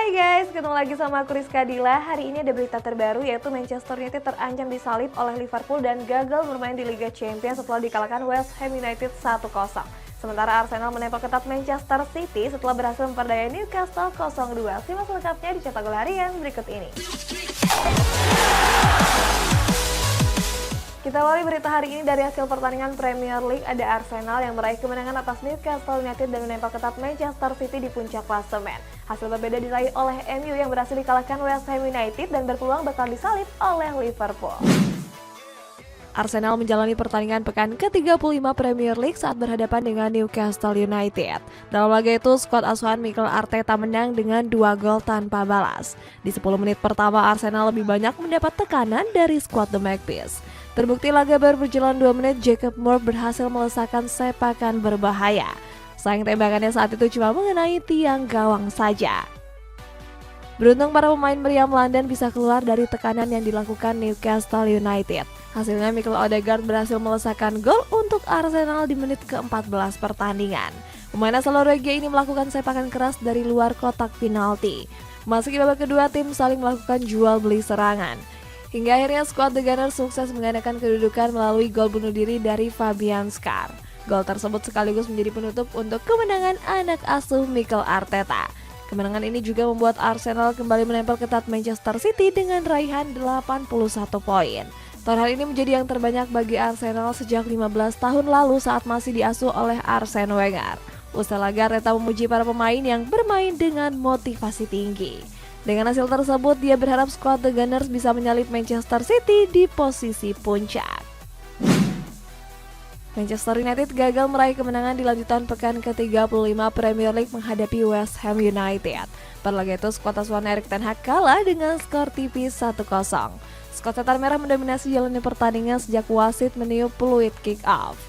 Hai guys, ketemu lagi sama aku Rizka Dila. Hari ini ada berita terbaru yaitu Manchester United terancam disalip oleh Liverpool dan gagal bermain di Liga Champions setelah dikalahkan West Ham United 1-0. Sementara Arsenal menempel ketat Manchester City setelah berhasil memperdaya Newcastle 0-2. Simak selengkapnya di Cetak Gol Harian berikut ini. Kita awali berita hari ini dari hasil pertandingan Premier League. Ada Arsenal yang meraih kemenangan atas Newcastle United dan menempel ketat Manchester City di puncak klasemen. Hasil berbeda diraih oleh MU yang berhasil dikalahkan West Ham United dan berpeluang bakal disalip oleh Liverpool. Arsenal menjalani pertandingan pekan ke-35 Premier League saat berhadapan dengan Newcastle United. Dalam laga itu, skuad asuhan Mikel Arteta menang dengan 2 gol tanpa balas. Di 10 menit pertama, Arsenal lebih banyak mendapat tekanan dari skuad The Magpies. Terbukti laga baru berjalan 2 menit, Jacob Moore berhasil melesakkan sepakan berbahaya. Sayang tembakannya saat itu cuma mengenai tiang gawang saja. Beruntung para pemain meriam London bisa keluar dari tekanan yang dilakukan Newcastle United. Hasilnya Mikel Odegaard berhasil melesakkan gol untuk Arsenal di menit ke-14 pertandingan. Pemain asal Norwegia ini melakukan sepakan keras dari luar kotak penalti. Memasuki babak kedua, tim saling melakukan jual beli serangan. Hingga akhirnya skuad The Gunners sukses menggandakan kedudukan melalui gol bunuh diri dari Fabian Schär. Gol tersebut sekaligus menjadi penutup untuk kemenangan anak asuh Mikel Arteta. Kemenangan ini juga membuat Arsenal kembali menempel ketat Manchester City dengan raihan 81 poin. Total ini menjadi yang terbanyak bagi Arsenal sejak 15 tahun lalu saat masih diasuh oleh Arsene Wenger. Usai laga, Arteta memuji para pemain yang bermain dengan motivasi tinggi. Dengan hasil tersebut, dia berharap skuad The Gunners bisa menyalip Manchester City di posisi puncak. Manchester United gagal meraih kemenangan di lanjutan pekan ke-35 Premier League menghadapi West Ham United. Pada laga itu, skuad asuhan Erik ten Hag kalah dengan skor tipis 1-0. Skuad setan merah mendominasi jalannya pertandingan sejak wasit meniup peluit kick off.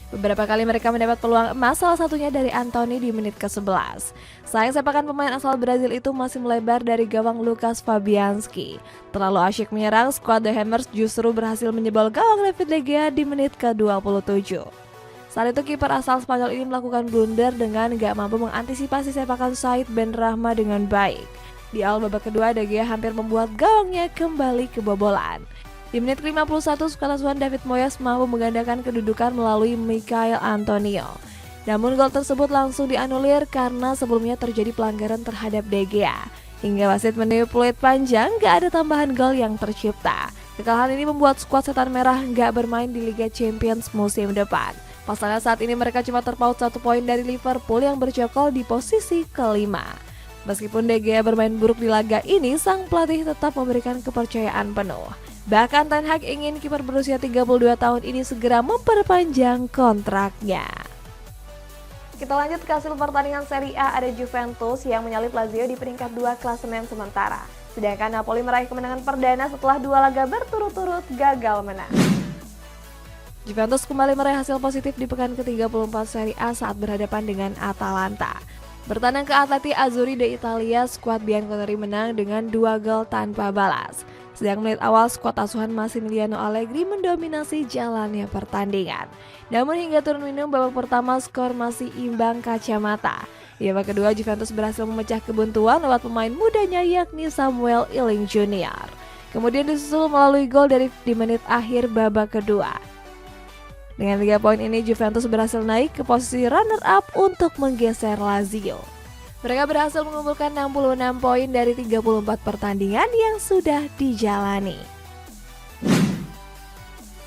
Beberapa kali mereka mendapat peluang emas, salah satunya dari Anthony di menit ke-11. Sayang sepakan pemain asal Brazil itu masih melebar dari gawang Lucas Fabianski. Terlalu asyik menyerang, skuad The Hammers justru berhasil menjebol gawang David De Gea di menit ke-27. Saat itu kiper asal Spanyol ini melakukan blunder dengan gak mampu mengantisipasi sepakan Said Benrahma dengan baik. Di awal babak kedua, De Gea hampir membuat gawangnya kembali kebobolan. Di menit ke-51, skuad asuhan David Moyes mampu menggandakan kedudukan melalui Michail Antonio. Namun gol tersebut langsung dianulir karena sebelumnya terjadi pelanggaran terhadap De Gea. Hingga wasit meniup peluit panjang, gak ada tambahan gol yang tercipta. Kekalahan ini membuat skuad setan merah gak bermain di Liga Champions musim depan. Pasalnya saat ini mereka cuma terpaut 1 poin dari Liverpool yang bercokol di posisi kelima. Meskipun De Gea bermain buruk di laga ini, sang pelatih tetap memberikan kepercayaan penuh. Bahkan Ten Hag ingin kiper berusia 32 tahun ini segera memperpanjang kontraknya. Kita lanjut ke hasil pertandingan Serie A. Ada Juventus yang menyalip Lazio di peringkat 2 klasemen sementara. Sedangkan Napoli meraih kemenangan perdana setelah 2 laga berturut-turut gagal menang. Juventus kembali meraih hasil positif di pekan ke-34 Serie A saat berhadapan dengan Atalanta. Bertandang ke Atleti Azzurri de Italia, skuad Bianconeri menang dengan 2 gol tanpa balas. Sejak menit awal, skuad asuhan Massimiliano Allegri mendominasi jalannya pertandingan. Namun hingga turun minum babak pertama, skor masih imbang kacamata. Di babak kedua, Juventus berhasil memecah kebuntuan lewat pemain mudanya yakni Samuel Eling Jr. Kemudian disusul melalui gol di menit akhir babak kedua. Dengan 3 poin ini, Juventus berhasil naik ke posisi runner-up untuk menggeser Lazio. Mereka berhasil mengumpulkan 66 poin dari 34 pertandingan yang sudah dijalani.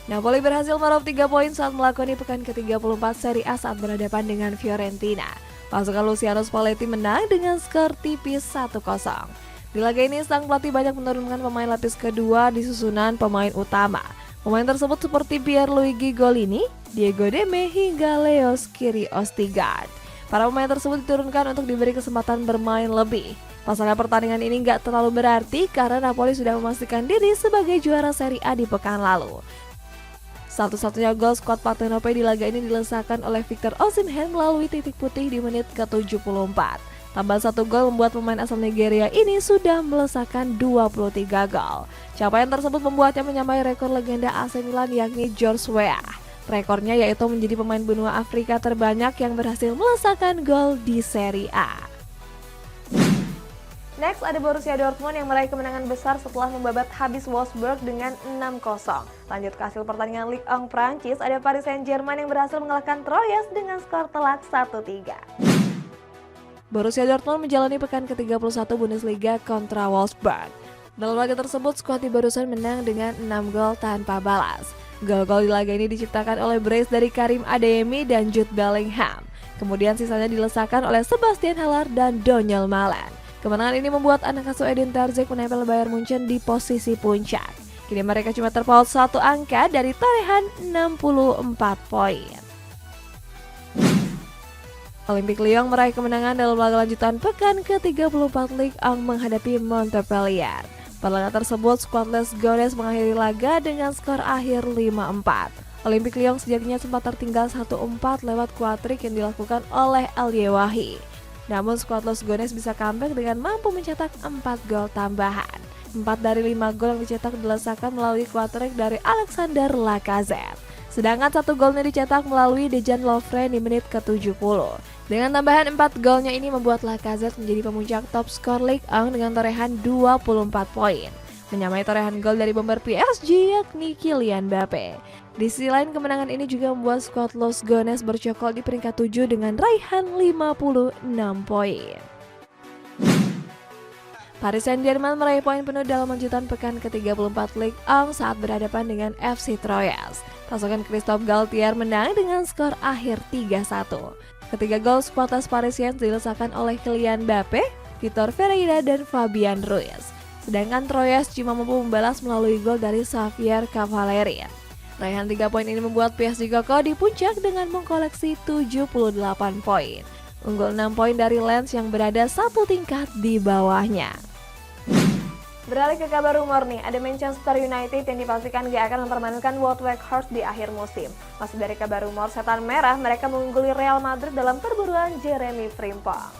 Napoli berhasil meraup 3 poin saat melakoni pekan ke-34 Serie A saat berhadapan dengan Fiorentina. Pasukan Luciano Spalletti menang dengan skor tipis 1-0. Di laga ini, sang pelatih banyak menurunkan pemain lapis kedua di susunan pemain utama. Pemain tersebut seperti Pierluigi Golini, Diego Demme, hingga Leos Kyrgios-Tigard. Para pemain tersebut diturunkan untuk diberi kesempatan bermain lebih. Pasalnya pertandingan ini gak terlalu berarti karena Napoli sudah memastikan diri sebagai juara Serie A di pekan lalu. Satu-satunya gol skuad Partenope di laga ini dilesakan oleh Victor Osimhen melalui titik putih di menit ke-74. Tambahan 1 gol membuat pemain asal Nigeria ini sudah melesakkan 23 gol. Capaian tersebut membuatnya menyamai rekor legenda AC Milan yakni George Weah. Rekornya yaitu menjadi pemain benua Afrika terbanyak yang berhasil melesakkan gol di Serie A. Next ada Borussia Dortmund yang meraih kemenangan besar setelah membabat habis Wolfsburg dengan 6-0. Lanjut ke hasil pertandingan Ligue 1 Prancis, ada Paris Saint-Germain yang berhasil mengalahkan Troyes dengan skor telak 1-3. Borussia Dortmund menjalani pekan ke-31 Bundesliga kontra Wolfsburg. Dalam laga tersebut, skuad di Borussen menang dengan 6 gol tanpa balas. Gol-gol di laga ini diciptakan oleh brace dari Karim Adeyemi dan Jude Bellingham. Kemudian sisanya dilesakan oleh Sebastian Haller dan Donyell Malen. Kemenangan ini membuat anak asuh Edin Terzic menempel Bayern Munchen di posisi puncak. Kini mereka cuma terpaut 1 angka dari torehan 64 poin. Olympique Lyon meraih kemenangan dalam laga lanjutan pekan ke-34 Ligue 1 menghadapi Montpellier. Pada laga tersebut, skuad Les Gones mengakhiri laga dengan skor akhir 5-4. Olympique Lyon sejatinya sempat tertinggal 1-4 lewat kuatrik yang dilakukan oleh El Yewahi. Namun skuad Les Gones bisa comeback dengan mampu mencetak 4 gol tambahan. 4 dari 5 gol yang dicetak dilesakan melalui kuatrik dari Alexander Lacazette. Sedangkan 1 golnya dicetak melalui Dejan Lovren di menit ke-70. Dengan tambahan 4 golnya ini membuat Lacazette menjadi pemuncak top skor Ligue 1 dengan torehan 24 poin. Menyamai torehan gol dari bomber PSG yakni Kylian Mbappe. Di sisi lain, kemenangan ini juga membuat skuad Les Gones bercokol di peringkat 7 dengan raihan 56 poin. Paris Saint-Germain meraih poin penuh dalam lanjutan pekan ke-34 Ligue 1 saat berhadapan dengan FC Troyes. Pasukan Christophe Galtier menang dengan skor akhir 3-1. Ketiga gol skuad Les Parisiens dilesakan oleh Kylian Mbappe, Vitor Ferreira, dan Fabian Ruiz. Sedangkan Troyes cuma mampu membalas melalui gol dari Xavier Cavalerin. Raihan 3 poin ini membuat PSG kokoh di puncak dengan mengkoleksi 78 poin. Unggul 6 poin dari Lens yang berada 1 tingkat di bawahnya. Beralih ke kabar rumor nih, ada Manchester United yang dipastikan gak akan mempermainkan Wout Weghorst di akhir musim. Masih dari kabar rumor Setan Merah, mereka mengungguli Real Madrid dalam perburuan Jeremy Frimpong.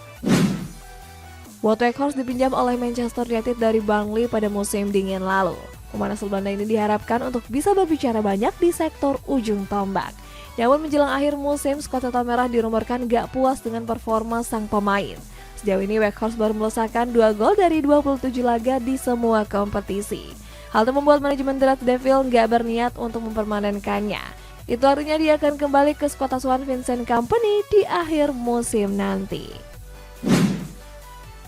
Wout Weghorst dipinjam oleh Manchester United dari Burnley pada musim dingin lalu. Pemain asal Belanda ini diharapkan untuk bisa berbicara banyak di sektor ujung tombak. Namun menjelang akhir musim, skuad Setan Merah dirumorkan gak puas dengan performa sang pemain. Sejauh ini Weghorst baru melesakkan 2 gol dari 27 laga di semua kompetisi. Hal itu membuat manajemen The Red Devil gak berniat untuk mempermanenkannya. Itu artinya dia akan kembali ke skuad asuhan Vincent Kompany di akhir musim nanti.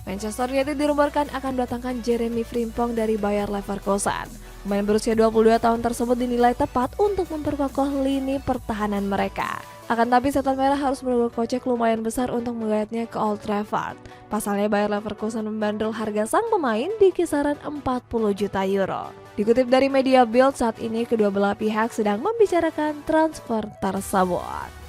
Manchester United dirumorkan akan mendatangkan Jeremy Frimpong dari Bayer Leverkusen. Pemain berusia 22 tahun tersebut dinilai tepat untuk memperkokoh lini pertahanan mereka. Akan tapi Setan Merah harus merogoh kocek lumayan besar untuk menggayatnya ke Old Trafford. Pasalnya Bayer Leverkusen membandrol harga sang pemain di kisaran 40 juta euro. Dikutip dari media Bild, saat ini kedua belah pihak sedang membicarakan transfer tersebut.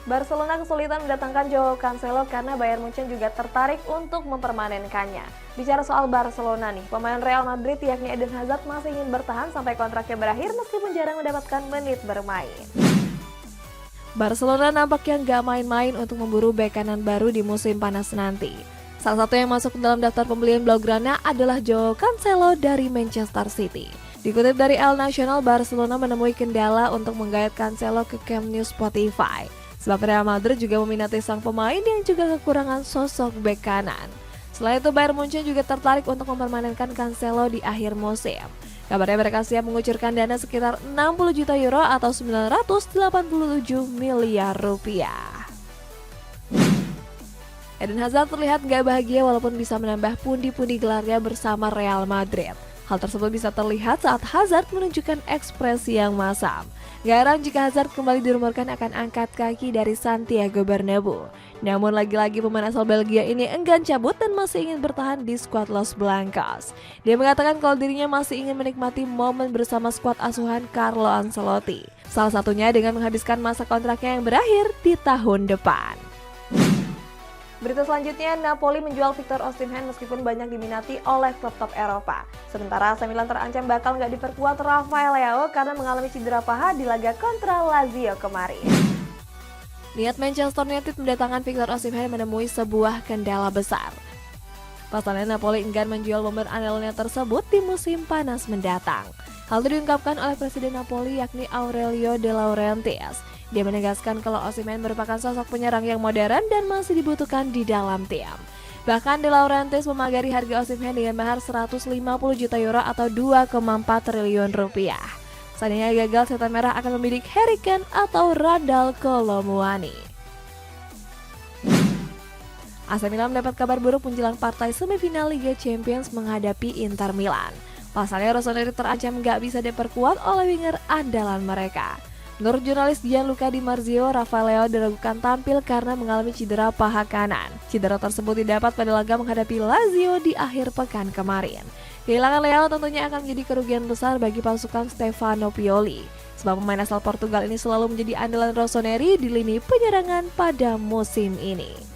Barcelona kesulitan mendatangkan Joao Cancelo karena Bayern Munchen juga tertarik untuk mempermanenkannya. Bicara soal Barcelona nih, pemain Real Madrid yakni Eden Hazard masih ingin bertahan sampai kontraknya berakhir meskipun jarang mendapatkan menit bermain. Barcelona nampaknya gak main-main untuk memburu bek kanan baru di musim panas nanti. Salah satu yang masuk dalam daftar pembelian Blaugrana adalah Joao Cancelo dari Manchester City. Dikutip dari El Nacional, Barcelona menemui kendala untuk menggait Cancelo ke Camp Nou Spotify. Sebab Real Madrid juga meminati sang pemain yang juga kekurangan sosok bek kanan. Selain itu, Bayern Munchen juga tertarik untuk mempermanenkan Cancelo di akhir musim. Kabarnya mereka siap mengucurkan dana sekitar 60 juta euro atau 987 miliar rupiah. Eden Hazard terlihat gak bahagia walaupun bisa menambah pundi-pundi gelarnya bersama Real Madrid. Hal tersebut bisa terlihat saat Hazard menunjukkan ekspresi yang masam. Gak heran jika Hazard kembali dirumorkan akan angkat kaki dari Santiago Bernabeu. Namun lagi-lagi pemain asal Belgia ini enggan cabut dan masih ingin bertahan di skuad Los Blancos. Dia mengatakan kalau dirinya masih ingin menikmati momen bersama skuad asuhan Carlo Ancelotti. Salah satunya dengan menghabiskan masa kontraknya yang berakhir di tahun depan. Berita selanjutnya, Napoli menjual Victor Osimhen meskipun banyak diminati oleh klub top Eropa. Sementara AC Milan terancam bakal nggak diperkuat Rafael Leao karena mengalami cedera paha di laga kontra Lazio kemarin. Niat Manchester United mendatangkan Victor Osimhen menemui sebuah kendala besar. Pasalnya Napoli enggan menjual bomber andalannya tersebut di musim panas mendatang. Hal itu diungkapkan oleh Presiden Napoli yakni Aurelio De Laurentiis. Dia menegaskan kalau Osimhen merupakan sosok penyerang yang modern dan masih dibutuhkan di dalam tim. Bahkan De Laurentiis memagari harga Osimhen dengan mahar 150 juta euro atau 2,4 triliun rupiah. Seandainya gagal, setan merah akan membidik Harry Kane atau Randal Kolo Muani. AC Milan mendapat kabar buruk menjelang partai semifinal Liga Champions menghadapi Inter Milan. Pasalnya Rossoneri terancam gak bisa diperkuat oleh winger andalan mereka. Menurut jurnalis Gianluca Di Marzio, Rafael Leao diragukan tampil karena mengalami cedera paha kanan. Cedera tersebut didapat pada laga menghadapi Lazio di akhir pekan kemarin. Kehilangan Leao tentunya akan menjadi kerugian besar bagi pasukan Stefano Pioli, sebab pemain asal Portugal ini selalu menjadi andalan Rossoneri di lini penyerangan pada musim ini.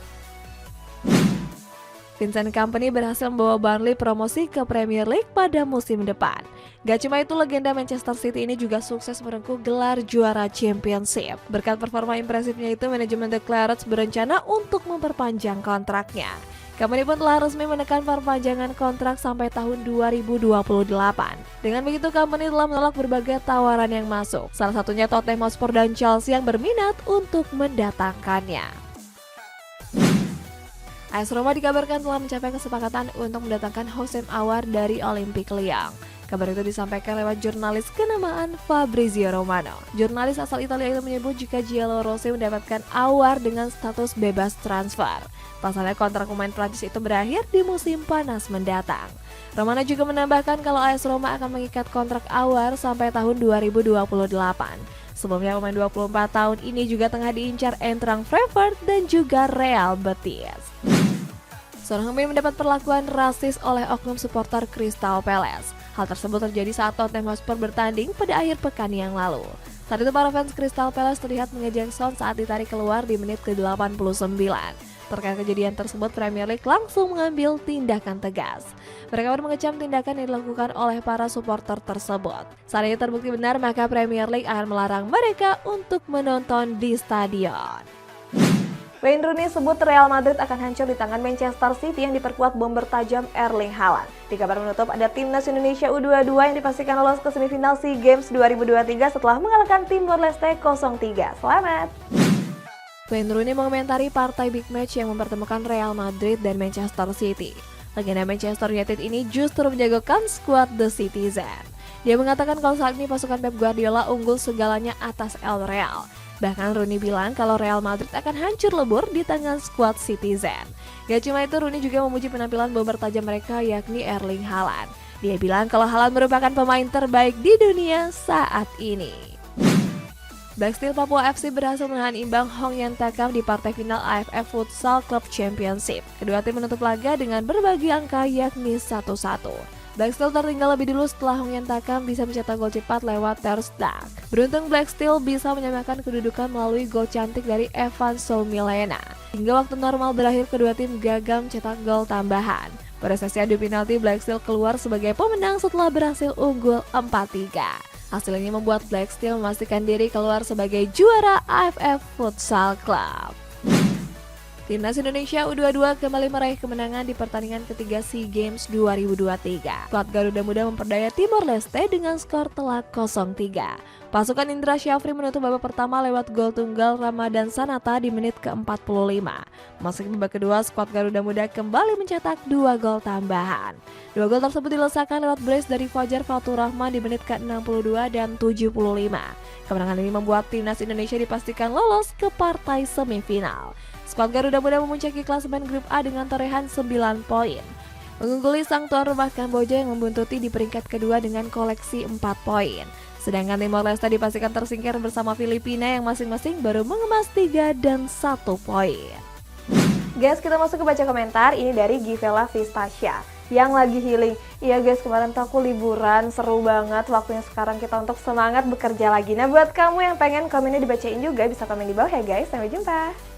Vincent Kompany berhasil membawa Burnley promosi ke Premier League pada musim depan. Gak cuma itu, legenda Manchester City ini juga sukses merengkuh gelar juara Championship. Berkat performa impresifnya itu, manajemen The Clarets berencana untuk memperpanjang kontraknya. Kompany pun telah resmi menekan perpanjangan kontrak sampai tahun 2028. Dengan begitu, Kompany telah menolak berbagai tawaran yang masuk. Salah satunya Tottenham Hotspur dan Chelsea yang berminat untuk mendatangkannya. AS Roma dikabarkan telah mencapai kesepakatan untuk mendatangkan Houssem Aouar dari Olympique Lyon. Kabar itu disampaikan lewat jurnalis kenamaan Fabrizio Romano. Jurnalis asal Italia itu menyebut jika Giallorossi mendapatkan Aouar dengan status bebas transfer. Pasalnya kontrak pemain Prancis itu berakhir di musim panas mendatang. Romano juga menambahkan kalau AS Roma akan mengikat kontrak Aouar sampai tahun 2028. Sebelumnya pemain 24 tahun ini juga tengah diincar Eintracht Frankfurt dan juga Real Betis. Seorang pemain mendapat perlakuan rasis oleh oknum supporter Crystal Palace. Hal tersebut terjadi saat Tottenham Hotspur bertanding pada akhir pekan yang lalu. Saat itu para fans Crystal Palace terlihat mengejek Son saat ditarik keluar di menit ke-89. Terkait kejadian tersebut, Premier League langsung mengambil tindakan tegas. Mereka pun mengecam tindakan yang dilakukan oleh para supporter tersebut. Saat ini terbukti benar, maka Premier League akan melarang mereka untuk menonton di stadion. Wayne Rooney sebut Real Madrid akan hancur di tangan Manchester City yang diperkuat bomber tajam Erling Haaland. Di kabar menutup, ada timnas Indonesia U22 yang dipastikan lolos ke semifinal SEA Games 2023 setelah mengalahkan Timor Leste 0-3. Selamat! Wayne Rooney mengomentari partai big match yang mempertemukan Real Madrid dan Manchester City. Legenda Manchester United ini justru menjagokan skuad The Citizen. Dia mengatakan kalau saat ini pasukan Pep Guardiola unggul segalanya atas El Real. Bahkan Rooney bilang kalau Real Madrid akan hancur lebur di tangan skuad Citizen. Gak cuma itu, Rooney juga memuji penampilan bomber tajam mereka yakni Erling Haaland. Dia bilang kalau Haaland merupakan pemain terbaik di dunia saat ini. Black Steel Papua FC berhasil menahan imbang Hong Yen Takam di partai final AFF Futsal Club Championship. Kedua tim menutup laga dengan berbagi angka yakni 1-1. Black Steel tertinggal lebih dulu setelah Hong Yen Takam bisa mencetak gol cepat lewat Ter Stegen. Beruntung Black Steel bisa menyamakan kedudukan melalui gol cantik dari Evan Soumilena. Hingga waktu normal berakhir, kedua tim gagal mencetak gol tambahan. Pada sesi adu penalti, Black Steel keluar sebagai pemenang setelah berhasil unggul 4-3. Hasil ini membuat Black Steel memastikan diri keluar sebagai juara AFF Futsal Club. Timnas Indonesia U22 kembali meraih kemenangan di pertandingan ketiga SEA Games 2023. Skuad Garuda Muda memperdaya Timor Leste dengan skor telak 0-3. Pasukan Indra Syafri menutup babak pertama lewat gol tunggal Ramadan Sanata di menit ke-45. Masuk babak kedua, skuad Garuda Muda kembali mencetak 2 gol tambahan. 2 gol tersebut dilesakan lewat brace dari Fajar Fatur Rahman di menit ke-62 dan 75. Kemenangan ini membuat Timnas Indonesia dipastikan lolos ke partai semifinal. Skuad Garuda Muda memuncaki klasemen grup A dengan torehan 9 poin. Mengungguli sang tuan rumah Kamboja yang membuntuti di peringkat kedua dengan koleksi 4 poin. Sedangkan Timor Leste dipastikan tersingkir bersama Filipina yang masing-masing baru mengemas 3 dan 1 poin. Guys, kita masuk ke baca komentar. Ini dari Givela Vistasya yang lagi healing. Iya guys, kemarin tuh aku liburan, seru banget. Waktunya sekarang kita untuk semangat bekerja lagi. Nah, buat kamu yang pengen komennya dibacain juga, bisa komen di bawah ya guys. Sampai jumpa.